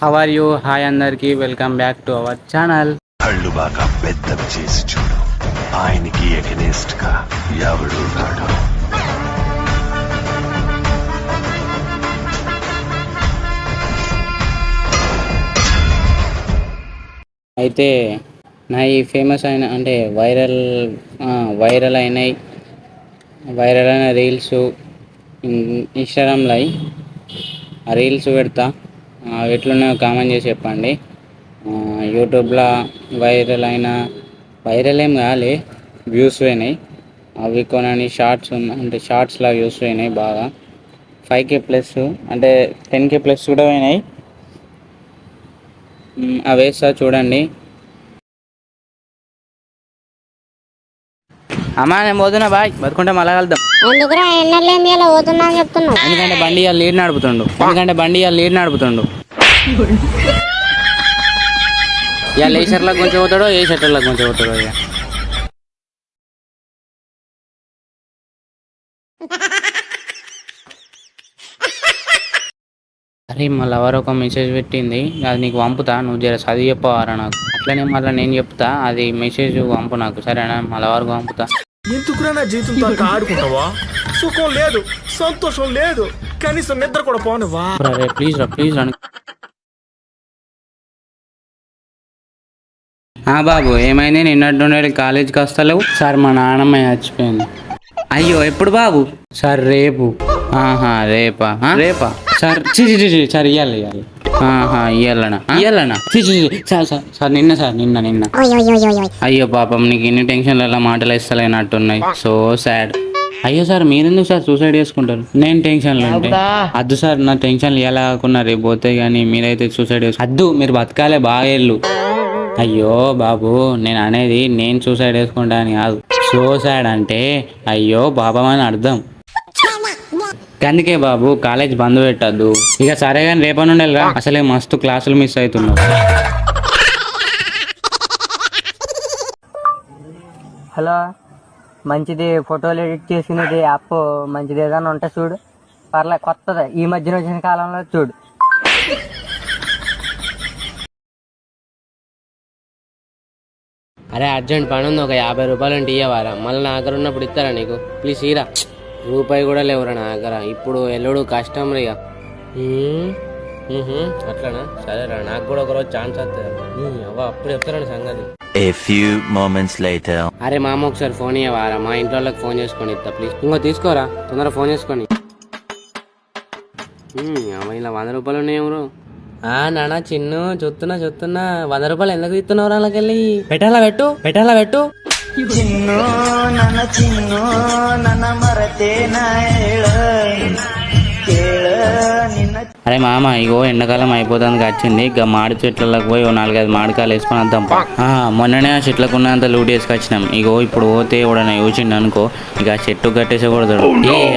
How are you? Hi అందరికి, welcome back to our channel. కళ్ళు బాగా పెద్దవి చేసి చూడు, ఆయనకి ఎగనెస్ట్ గా ఎవడు రాడు. అయితే నా ఈ ఫేమస్ అయిన అంటే వైరల్ అయిన రీల్స్ ఇన్స్టాగ్రామ్లో ఆ రీల్స్ పెడతా, ఎట్లున్నాయో కామెంట్ చేసి చెప్పండి. యూట్యూబ్లో వైరల్ ఏం కాలే, వ్యూస్ పోయినాయి. అవి కొనని షార్ట్స్ అంటే షార్ట్స్లో వ్యూస్ పోయినాయి బాగా. 5K ప్లస్ అంటే 10K ప్లస్ కూడా పోయినాయి. అవి వేస్తా చూడండి. అమ్మా నేను పోతున్నా, బాయ్. బతుకుంటే మళ్ళా కలుద్దాం. ఎందుకంటే బండి లీడ్ నడుపుతుండు ఇక ఏ షర్ట్లకు కొంచెం పోతాడో ఏ షర్ట్లకు కొంచెం పోతాడో. ఇక అరే మళ్ళీ ఎవరో ఒక మెసేజ్ పెట్టింది, అది నీకు పంపుతా, నువ్వు జర చదివి చెప్పవారా నాకు. అట్లనే మళ్ళీ నేను చెప్తా, అది మెసేజ్ పంపు నాకు, సరేనా? మళ్ళీ వరకు పంపుతా. ఎందుకురా నా జీవితంతో ఆడుకుంటావా? సుఖం లేదు, సంతోషం లేదు, కనీసం నిద్ర కూడా పోనివా? ప్లీజ్ రా బాబు, ఏమైంది? నిన్నట్టుండే కాలేజీకి వస్తలేవు? సార్ మా నాన్నమ్మ చచ్చిపోయింది. అయ్యో, ఎప్పుడు బాబు? సార్ రేపు. రేపా సార్? సార్ ఇయ్యాలి. ఇయ్యాలనా? సార్ నిన్న. అయ్యో పాపం, నీకు ఇన్ని టెన్షన్ల మాటలు ఇస్తలేనట్టున్నాయి. So sad. అయ్యో సార్, మీరెందుకు సార్ సూసైడ్ చేసుకుంటారు? నేను టెన్షన్లు అంటే అద్దు సార్, నా టెన్షన్లు ఎలా కాకున్నా రేపు పోతే కానీ మీరైతే సూసైడ్ అద్దు. మీరు బతకాలే బాగేళ్ళు. అయ్యో బాబు, నేను అనేది నేను సూసైడ్ చేసుకుంటా అని కాదు. సూసైడ్ అంటే అయ్యో పాపం అని అర్థం. అందుకే బాబు కాలేజ్ బంద్ పెట్టద్దు. ఇక సరే కానీ రేపటి నుండి వెళ్ళరా, అసలే మస్తు క్లాసులు మిస్ అవుతున్నావు. హలో, మంచిది ఫోటోలు ఎడిట్ చేసినది యాప్ మంచిది ఏదైనా ఉంటే చూడు. పర్లే, కొత్తది ఈ మధ్యన వచ్చిన కాలంలో చూడు. అరే అర్జెంట్ పని ఉంది, ఒక 50 రూపాయలు అంటే ఇవ్వవారా? మళ్ళీ నా దగ్గర ఉన్నప్పుడు ఇస్తారా నీకు? ప్లీజ్ ఇరా. రూపాయి కూడా లేవురా నా దగ్గర, ఇప్పుడు ఎల్లుడు కష్టం రా. అట్లానా? సరేరా, నాకు కూడా ఒకరోజు ఛాన్స్ వస్తుంది. అప్పుడు చెప్తారా సంగతి. A few moments later. అరే మామ, ఒకసారి ఫోన్ ఇవ్వవారా? మా ఇంట్లో వాళ్ళకి ఫోన్ చేసుకొని ఇస్తా ప్లీజ్. ఇంకో తీసుకోరా, తొందరగా ఫోన్ చేసుకొని. ఇలా 100 రూపాయలు ఉన్నాయి ఎవరు? నాన్న చిన్ను, చూస్తున్నా 100 రూపాయలు ఎందుకు ఇస్తున్నావు? వాళ్ళకెళ్ళి పెట్టాలా పెట్టు. చిన్ను నన్న మరతేనా అరే మామ, ఇగో ఎండాకాలం అయిపోతుంది వచ్చింది. ఇక మాడి చెట్లకు పోయి 4-5 మామిడికాయలు వేసుకొని వద్దాం. మొన్ననే ఆ చెట్లకు ఉన్నంత లూట్ వేసుకొచ్చినాం. ఇగో ఇప్పుడు పోతే ఎవడన్నా చూసిండు అనుకో, ఇక చెట్టు కట్టేసి కొడతాడు.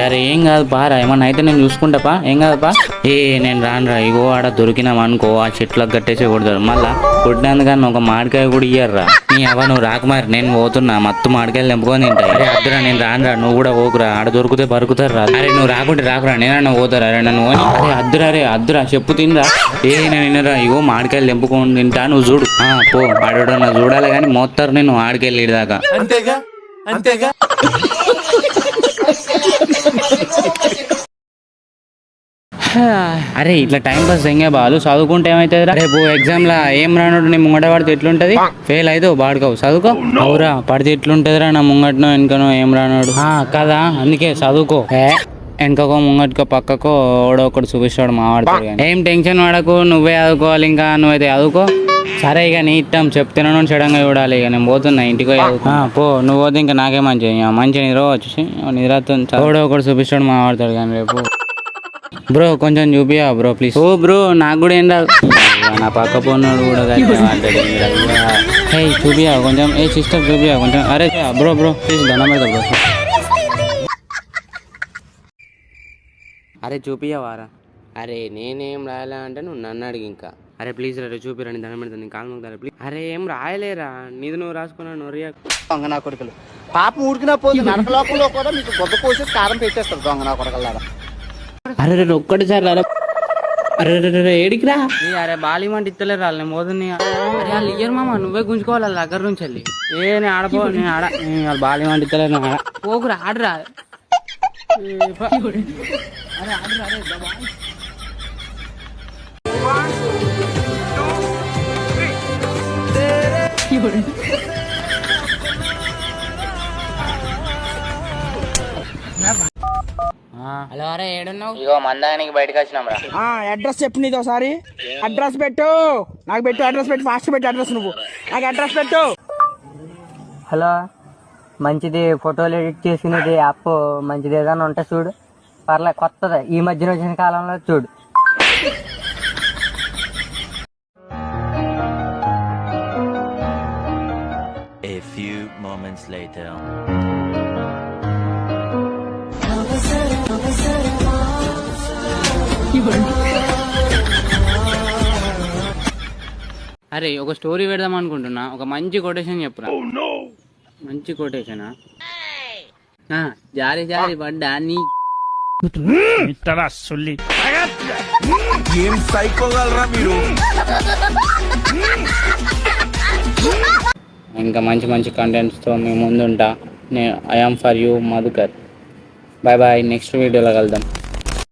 అరే ఏం కాదు పారా, ఏమన్నా అయితే నేను చూసుకుంటా, ఏం కాదుపా. నేను రానురా. ఇగో ఆడ దొరికినాం అనుకో, ఆ చెట్లకు కట్టేసి కొడతాడు. మళ్ళా కొట్టినందుకన్నా ఒక మామిడికాయ కూడా ఇయ్యర్రా. నీ అవ్వ నువ్వు రాకుమారి, నేను పోతున్నా. మత్తు మామిడికాయలు తెంపుకొని తింటాయి. అరే అద్దురా, నేను రానురా, నువ్వు కూడా పోకురా. ఆడ దొరికితే బరుకుతారు రా. అరే నువ్వు రాకుంటే రాకురా, నేనన్నా పోతారా? అరే నన్ను అరే అద్దురా, చెప్పు తినరా. నేను వినరా. ఇగో మామిడికాయలు తెంపుకొని తింటా, నువ్వు చూడు. పో, ఆడోడన్నా చూడాలి కానీ మోస్తారు నేను ఆడికెళ్ళి దాకా. అంతేగా. అరే ఇట్లా టైం పాస్ ఎంగే బాలు, చదువుకుంటే ఏమైతుంది రా? రేపు ఎగ్జామ్ లా ఏం రానోడు నీ ముంగట పడితే ఎట్లుంటది? ఫెయిల్ అయితే బాడుకోవు, చదువుకో. అవురా, పడితే ఎట్లుంటదిరా? నా ముంగటనో వెనకనో ఏం రానోడు కదా, అందుకే చదువుకో. వెనకకో ముంగటికో పక్కకో ఓడో ఒకటి చూపిస్తాడు మావాడుతాడు. ఏం టెన్షన్ పడకు, నువ్వే చదువుకోవాలి. ఇంకా నువ్వైతే చదువుకో. సరే ఇక నీ ఇష్టం, చెప్తున్నాను సడన్గా చూడాలి. ఇక నేను పోతున్నా ఇంటికి. పో, నువ్వు పోతే ఇంకా నాకే మంచిగా నిద్ర వచ్చి నిద్ర ఓడో ఒకటి చూపిస్తాడు మావాడుతాడు. కానీ రేపు బ్రో కొంచెం చూపియా బ్రో ప్లీజ్. ఓ బ్రో, నాకు కూడా ఏం రాదు. నా పక్క పోన్నాడు కూడా చూపియా కొంచెం. సిస్టర్ చూపియా కొంచెం. అరే బ్రో ప్లీజ్ దండం పెడతా బ్రో. అరే చూపియవారా? అరే నేనేం రాయలే అంటే నువ్వు నన్ను అడిగి ఇంకా. అరే ప్లీజ్ రా చూపిరా, నీ దండం పెడతాను, నీ కాలు మొక్కుతారా ప్లీజ్. అరే ఏం రాయలేరా, నీది నువ్వు రాసుకున్నాను. దొంగ నా కొడుకులు పాపం ఊరికినా పోతుంది. నరకలోకంలో కూడా మీకు గొప్ప పోసేసి కారం పెట్టేస్తారు దొంగ నా కొడుకులారా. అరే ఒక్కటి సార్ అరే రే, రే, రే, ఏడికిరా అరే బాలిమంటే ఇస్తలేరు వాళ్ళు నేను పోతుంది అరే వాళ్ళు ఇయ్యరు మామ నువ్వే గుంజుకోవాలి వాళ్ళ దగ్గర నుంచి వెళ్ళి నేను ఆడపో నేను ఆడ వాళ్ళు బాలిమంటే ఇస్తలేరు నేను ఆడ పోకురా ఆడరా అరే ఆడరా అరే దబా. హలో అరే ఏడున్నావు ఇగో మందానికి బయటకు వచ్చినాం రా అడ్రస్ చెప్పు నీది ఒకసారి. అడ్రస్ పెట్టు, నాకు పెట్టు అడ్రస్ పెట్టు, ఫాస్ట్ పెట్టు అడ్రస్, నువ్వు నాకు అడ్రస్ పెట్టు. హలో మంచిది ఫోటోలు ఎడిట్ చేసుకునేది యాప్ మంచిది ఏదైనా ఉంటే చూడు పర్లే కొత్తది ఈ మధ్యన వచ్చిన కాలంలో చూడు. A few moments later. అరే ఒక స్టోరీ పెడదాం అనుకుంటున్నా ఒక మంచి కొటేషన్ చెప్పురా మంచి కొటేషనా జారి జారి పడ్డా నీ ఏం సైకోగలరా మీరు? ఇంకా మంచి మంచి కంటెంట్స్తో మీ ముందుంటా నేను I'm for you Madhukar bye bye next వీడియోలో కలుద్దాం.